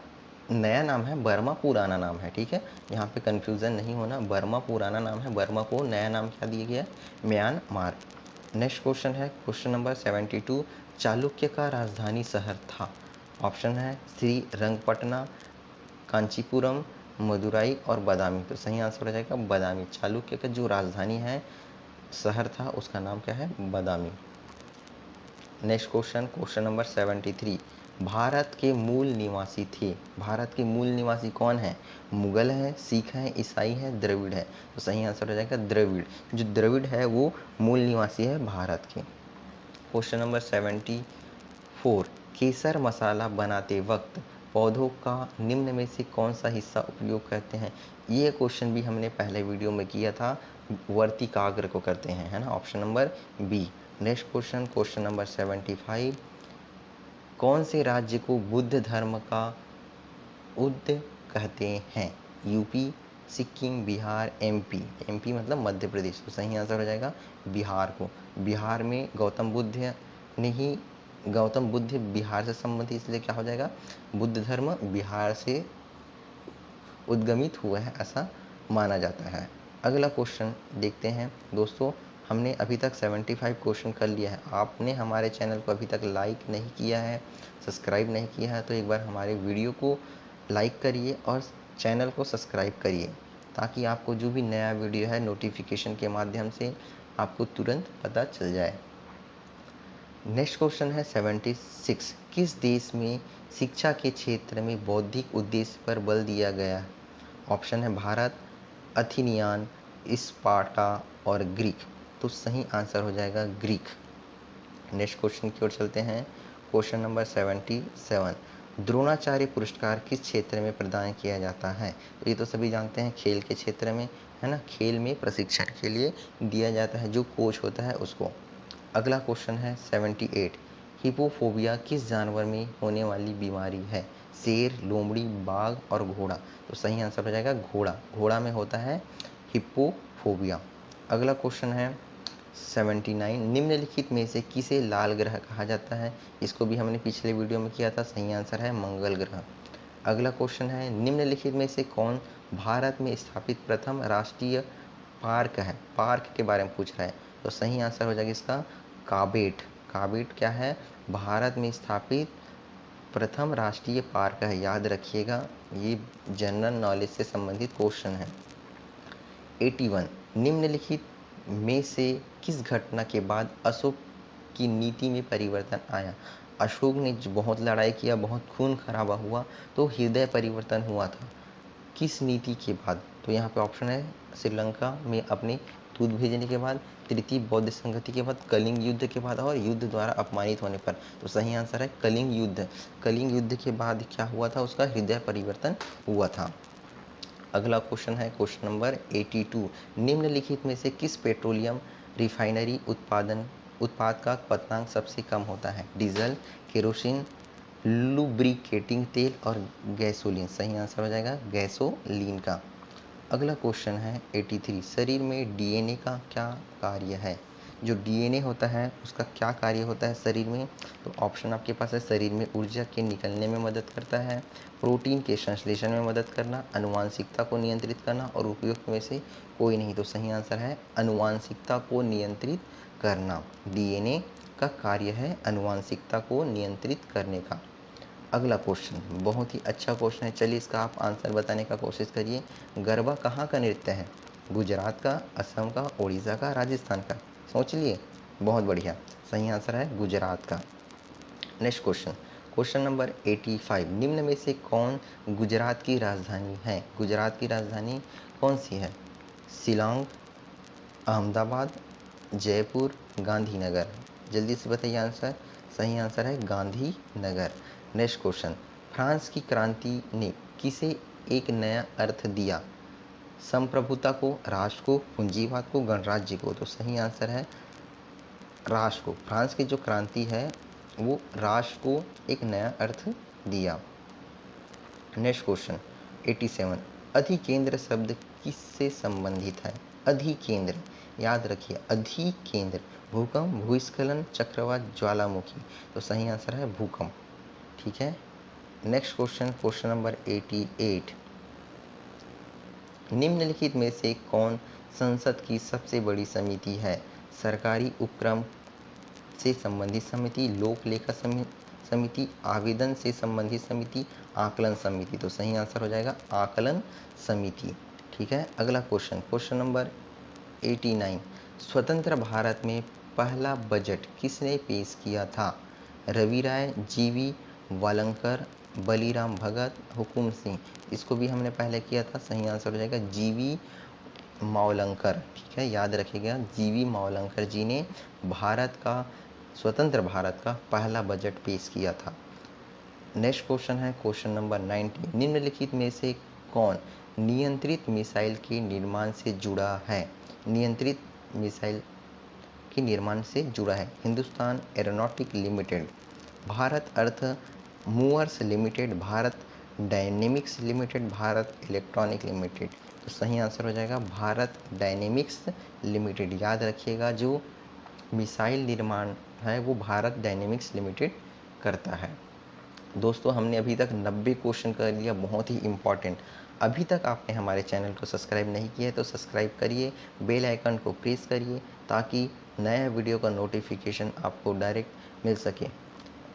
नया नाम है, बर्मा पुराना नाम है, ठीक है। यहाँ पे कंफ्यूजन नहीं होना, बर्मा पुराना नाम है, बर्मा को नया नाम क्या दिया गया? म्यांमार। नेक्स्ट क्वेश्चन है क्वेश्चन नंबर 72, चालुक्य का राजधानी शहर था। ऑप्शन है श्रीरंगपटना, कांचीपुरम, मदुराई और बादामी। तो सही आंसर हो जाएगा बादामी। चालुक्य का जो राजधानी है शहर था उसका नाम क्या है? Badami. Next question, question number 73, Bharat के मूल निवासी थे। भारत के मूल निवासी कौन है? मुगल है, सिख है, ईसाई है, द्रविड़ है। तो सही आंसर हो जाएगा द्रविड़। जो द्रविड़ है वो मूल निवासी है भारत के। क्वेश्चन नंबर 74, केसर मसाला बनाते वक्त पौधों का निम्न में से कौन सा हिस्सा उपयोग करते हैं? ये क्वेश्चन भी हमने पहले वीडियो में किया था, वर्तिकाग्र को करते हैं, है ना। Option number B. Next question, question number 75, कौन से राज्य को बुद्ध धर्म का उद्य कहते हैं? UP, Sikkim, Bihar, MP. MP मतलब मध्य प्रदेश। तो सही आंसर हो जाएगा बिहार को। बिहार में गौतम बुद्ध बिहार से संबंधित, इसलिए क्या हो जाएगा? बुद्ध धर्म बिहार से उद्गमित हुआ है ऐसा माना जाता है। अगला क्वेश्चन देखते हैं दोस्तों। हमने अभी तक 75 क्वेश्चन कर लिया है। आपने हमारे चैनल को अभी तक लाइक नहीं किया है, सब्सक्राइब नहीं किया है, तो एक बार हमारे वीडियो को लाइक करिए और चैनल को सब्सक्राइब करिए ताकि आपको जो भी नया वीडियो है नोटिफिकेशन के माध्यम से आपको तुरंत पता चल जाए। नेक्स्ट क्वेश्चन है 76, किस देश में शिक्षा के क्षेत्र में बौद्धिक उद्देश्य पर बल दिया गया? ऑप्शन है भारत, अथेनियन, स्पार्टा और ग्रीक। तो सही आंसर हो जाएगा ग्रीक। नेक्स्ट क्वेश्चन की ओर चलते हैं, क्वेश्चन नंबर 77, द्रोणाचार्य पुरस्कार किस क्षेत्र में प्रदान किया जाता है? तो ये तो सभी जानते हैं, खेल के क्षेत्र में, है ना। खेल में प्रशिक्षण के लिए दिया जाता है, जो कोच होता है उसको। अगला क्वेश्चन है 78, हिपोफोबिया किस जानवर में होने वाली बीमारी है? शेर, लोमड़ी, बाघ और घोड़ा। तो सही आंसर हो जाएगा घोड़ा। घोड़ा में होता है हिप्पोफोबिया। अगला क्वेश्चन है 79 निम्नलिखित में से किसे लाल ग्रह कहा जाता है? इसको भी हमने पिछले वीडियो में किया था। सही आंसर है मंगल ग्रह। अगला क्वेश्चन है निम्नलिखित में से कौन भारत में स्थापित प्रथम राष्ट्रीय पार्क है? पार्क के बारे में पूछ रहा है, तो सही आंसर हो जाएगा इसका काबेट। काबेट क्या है? भारत में स्थापित प्रथम राष्ट्रीय पार्क है, याद रखिएगा। ये जनरल नॉलेज से संबंधित क्वेश्चन है। 81 निम्नलिखित में से किस घटना के बाद अशोक की नीति में परिवर्तन आया? अशोक ने बहुत लड़ाई किया, बहुत खून खराबा हुआ, तो हृदय परिवर्तन हुआ था। किस नीति के बाद? तो यहाँ पे ऑप्शन है श्रीलंका में अपने दूत भेजने के बाद, तृतीय बौद्ध संगति के बाद, कलिंग युद्ध के बाद और युद्ध द्वारा अपमानित होने पर। तो सही आंसर है कलिंग युद्ध। कलिंग युद्ध के बाद क्या हुआ था? उसका हृदय परिवर्तन हुआ था। अगला क्वेश्चन है क्वेश्चन नंबर 82 निम्नलिखित में से किस पेट्रोलियम रिफाइनरी उत्पाद का क्वथनांक सबसे कम होता है? डीजल, केरोसिन, लुब्रिकेटिंग तेल और गैसोलीन। सही आंसर हो जाएगा गैसोलीन का। अगला क्वेश्चन है 83 शरीर में डीएनए का क्या कार्य है? जो डीएनए होता है उसका क्या कार्य होता है शरीर में? तो ऑप्शन आपके पास है शरीर में ऊर्जा के निकलने में मदद करता है, प्रोटीन के संश्लेषण में मदद करना, आनुवंशिकता को नियंत्रित करना और उपयुक्त में से कोई नहीं। तो सही आंसर है आनुवंशिकता को नियंत्रित करना। डीएनए का कार्य है आनुवंशिकता को नियंत्रित करने का। अगला क्वेश्चन बहुत ही अच्छा क्वेश्चन है, चलिए इसका आप आंसर बताने का कोशिश करिए। गरबा कहाँ का नृत्य है? गुजरात का, असम का, उड़ीसा का, राजस्थान का? सोच लिए। बहुत बढ़िया, सही आंसर है गुजरात का। नेक्स्ट क्वेश्चन, क्वेश्चन नंबर 85 निम्न में से कौन गुजरात की राजधानी है? गुजरात की राजधानी कौन सी है? शिलांग, अहमदाबाद, जयपुर, गांधीनगर? जल्दी से बताइए आंसर। सही आंसर है गांधीनगर। नेक्स्ट क्वेश्चन, फ्रांस की क्रांति ने किसे एक नया अर्थ दिया? संप्रभुता को, राष्ट्र को, पूंजीवाद को, गणराज्य को? तो सही आंसर है राष्ट्र को। फ्रांस की जो क्रांति है वो राष्ट्र को एक नया अर्थ दिया। नेक्स्ट क्वेश्चन 87 अधिकेंद्र शब्द किससे संबंधित है? अधिकेंद्र, याद रखिए अधिकेंद्र, भूकंप, भूस्खलन, चक्रवात, ज्वालामुखी? तो सही आंसर है भूकंप। ठीक है। नेक्स्ट क्वेश्चन, क्वेश्चन नंबर 88 निम्नलिखित में से कौन संसद की सबसे बड़ी समिति है? सरकारी उपक्रम से संबंधित समिति, लोक लेखा समिति, आवेदन से संबंधित समिति, आकलन समिति? तो सही आंसर हो जाएगा आकलन समिति। ठीक है। अगला क्वेश्चन, क्वेश्चन नंबर 89 स्वतंत्र भारत में पहला बजट किसने पेश किया था? रवि राय, जीवी वालंकर, बलीराम भगत, हुकुम सिंह? इसको भी हमने पहले किया था। सही आंसर हो जाएगा जीवी मावलंकर। ठीक है, याद रखिएगा जीवी मावलंकर जी ने स्वतंत्र भारत का पहला बजट पेश किया था। नेक्स्ट क्वेश्चन है क्वेश्चन नंबर 90 निम्नलिखित में से कौन नियंत्रित मिसाइल के निर्माण से जुड़ा है? नियंत्रित मिसाइल के निर्माण से जुड़ा है। Hindustan aeronautic limited, Bharat earth movers limited, Bharat dynamics limited, Bharat electronic limited? तो सही आंसर हो जाएगा भारत डायनेमिक्स लिमिटेड। याद रखिएगा जो मिसाइल निर्माण है वो भारत डायनेमिक्स लिमिटेड करता है। दोस्तों हमने अभी तक 90 क्वेश्चन कर लिया, बहुत ही इम्पॉर्टेंट। अभी तक आपने हमारे चैनल को सब्सक्राइब नहीं किया है तो सब्सक्राइब करिए, बेल आइकन को प्रेस करिए ताकि नया वीडियो का नोटिफिकेशन आपको डायरेक्ट मिल सके।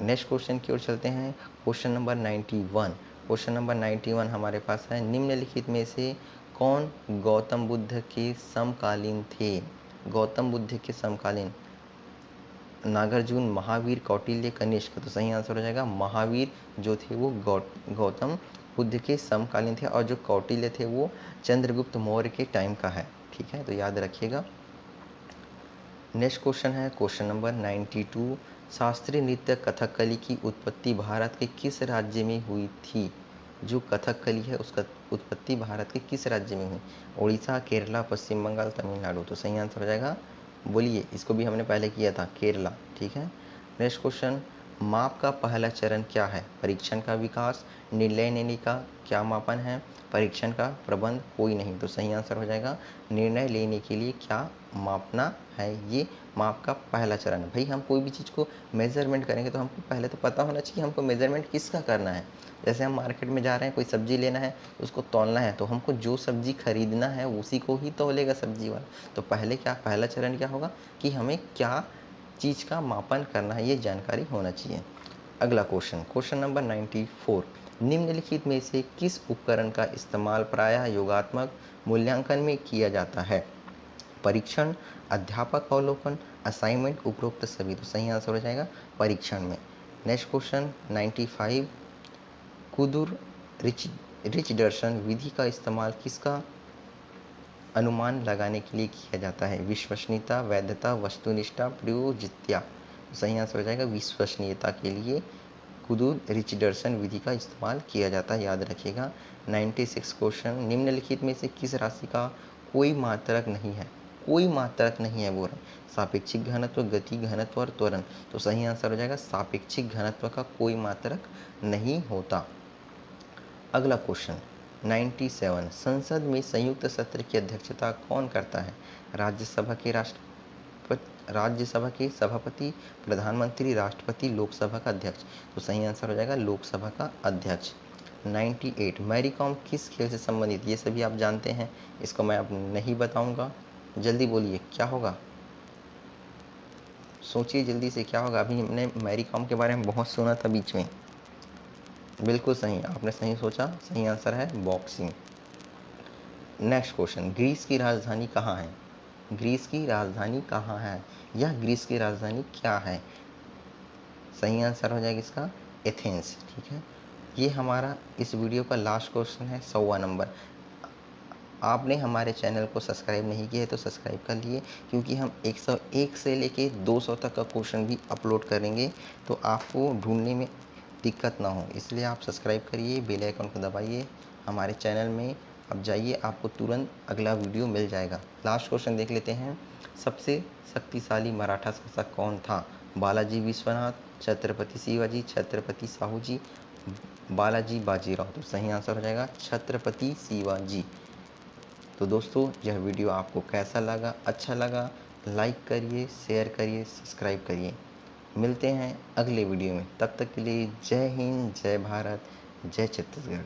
नेक्स्ट क्वेश्चन की ओर चलते हैं, क्वेश्चन नंबर 91। क्वेश्चन नंबर 91 हमारे पास है निम्नलिखित में से कौन गौतम बुद्ध के समकालीन थे? गौतम बुद्ध के समकालीन नागार्जुन, महावीर, कौटिल्य, कनिष्क? तो सही आंसर हो जाएगा महावीर जो थे वो गौतम बुद्ध के समकालीन थे और जो कौटिल्य थे वो चंद्रगुप्त मौर्य के टाइम का है। ठीक है, तो याद रखिएगा। नेक्स्ट क्वेश्चन है क्वेश्चन नंबर 92 शास्त्रीय नृत्य कथकली की उत्पत्ति भारत के किस राज्य में हुई थी? जो कथकली है उसका उत्पत्ति भारत के किस राज्य में हुई? उड़ीसा, केरला, पश्चिम बंगाल, तमिलनाडु? तो सही आंसर हो जाएगा, बोलिए, इसको भी हमने पहले किया था, केरला। ठीक है। नेक्स्ट क्वेश्चन माप का पहला चरण क्या है? परीक्षण का विकास, निर्णय लेने का क्या मापन है, परीक्षण का प्रबंध कोई नहीं। तो सही आंसर हो जाएगा निर्णय लेने के लिए क्या मापना है, ये माप का पहला चरण है। भाई हम कोई भी चीज़ को मेज़रमेंट करेंगे तो हमको पहले तो पता होना चाहिए हमको मेज़रमेंट किसका करना है। जैसे हम मार्केट में जा रहे हैं, कोई सब्ज़ी लेना है, उसको तौलना है, तो हमको जो सब्ज़ी खरीदना है उसी को ही तौलेगा सब्ज़ी वाला। तो पहले क्या, पहला चरण क्या होगा कि हमें क्या चीज़ का मापन करना है, ये जानकारी होना चाहिए। अगला क्वेश्चन, क्वेश्चन नंबर 94, निम्नलिखित में से किस उपकरण का इस्तेमाल प्रायः योगात्मक मूल्यांकन में किया जाता है? परीक्षण, अध्यापक अवलोकन, असाइनमेंट, उपरोक्त सभी। तो सही आंसर हो जाएगा परीक्षण में। नेक्स्ट क्वेश्चन 95, कुदुर रिचर्डसन विधि का इस्तेमाल किसका अनुमान लगाने के लिए किया जाता है? विश्वसनीयता, वैधता, वस्तुनिष्ठता, प्रयोज्यता। सही आंसर हो जाएगा विश्वसनीयता के लिए कुदुर रिचर्डसन विधि का इस्तेमाल किया जाता है, याद रखिएगा। 96 क्वेश्चन, निम्नलिखित में से किस राशि का कोई मात्रक नहीं है? कोई मात्रक नहीं है बोल रहे, सापेक्षिक घनत्व, गति घनत्व और त्वरण। तो सही आंसर हो जाएगा सापेक्षिक घनत्व का कोई मात्रक नहीं होता। अगला क्वेश्चन 97, संसद में संयुक्त सत्र की अध्यक्षता कौन करता है? राज्यसभा के सभापति, प्रधानमंत्री, राष्ट्रपति, लोकसभा का अध्यक्ष। तो सही आंसर हो जाएगा लोकसभा का अध्यक्ष। 98, मैरी कॉम किस खेल से संबंधित? ये सभी आप जानते हैं, इसको मैं अब नहीं बताऊंगा। जल्दी बोलिए क्या होगा, सोचिए जल्दी से क्या होगा। अभी हमने मैरी कॉम के बारे में बहुत सुना था बीच में। बिल्कुल सही, आपने सही सोचा, सही आंसर है बॉक्सिंग। नेक्स्ट क्वेश्चन, ग्रीस की राजधानी कहाँ है? ग्रीस की राजधानी कहाँ है या ग्रीस की राजधानी क्या है? सही आंसर हो जाएगा इसका एथेंस। ठीक है, ये हमारा इस वीडियो का लास्ट क्वेश्चन है, 100वां नंबर। आपने हमारे चैनल को सब्सक्राइब नहीं किया है तो सब्सक्राइब कर लिए, क्योंकि हम 101 से लेके 200 तक का क्वेश्चन भी अपलोड करेंगे, तो आपको ढूंढने में दिक्कत ना हो, इसलिए आप सब्सक्राइब करिए, बेल आइकन को दबाइए, हमारे चैनल में अब जाइए, आपको तुरंत अगला वीडियो मिल जाएगा। लास्ट क्वेश्चन देख लेते हैं, सबसे शक्तिशाली मराठा शासक कौन था? बालाजी विश्वनाथ, छत्रपति शिवाजी, छत्रपति साहू जी, बालाजी बाजीराव। तो सही आंसर हो जाएगा छत्रपति शिवाजी। तो दोस्तों यह वीडियो आपको कैसा लगा? अच्छा लगा लाइक करिए, शेयर करिए, सब्सक्राइब करिए। मिलते हैं अगले वीडियो में, तब तक के लिए जय हिंद, जय भारत, जय छत्तीसगढ़।